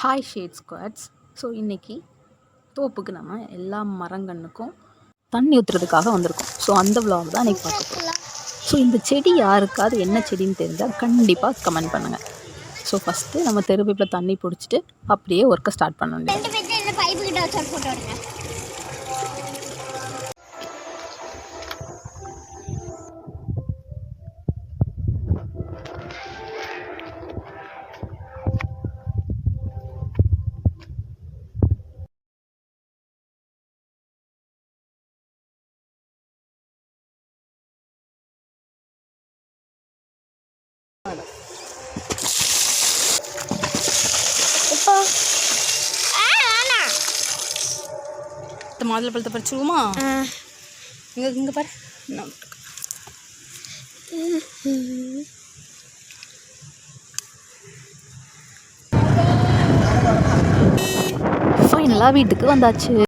Hi shade squads. So இன்றைக்கி தோப்புக்கு நம்ம எல்லா மரங்கன்னுக்கும் தண்ணி ஊற்றுறதுக்காக வந்திருக்கோம். ஸோ அந்த விலாக் தான் இன்றைக்கி பார்க்க போகிறோம். ஸோ இந்த செடி யாருக்காவது என்ன செடின்னு தெரிஞ்சால் கண்டிப்பாக கமெண்ட் பண்ணுங்கள். ஸோ ஃபஸ்ட்டு நம்ம தெருவில் தண்ணி பிடிச்சிட்டு அப்படியே ஒர்க்கை ஸ்டார்ட் பண்ண வேண்டியது. மாதுளை பழத்தை பறிச்சுருவோமா? இங்கே பாரு. ஃபைனலாக வீட்டுக்கு வந்தாச்சு.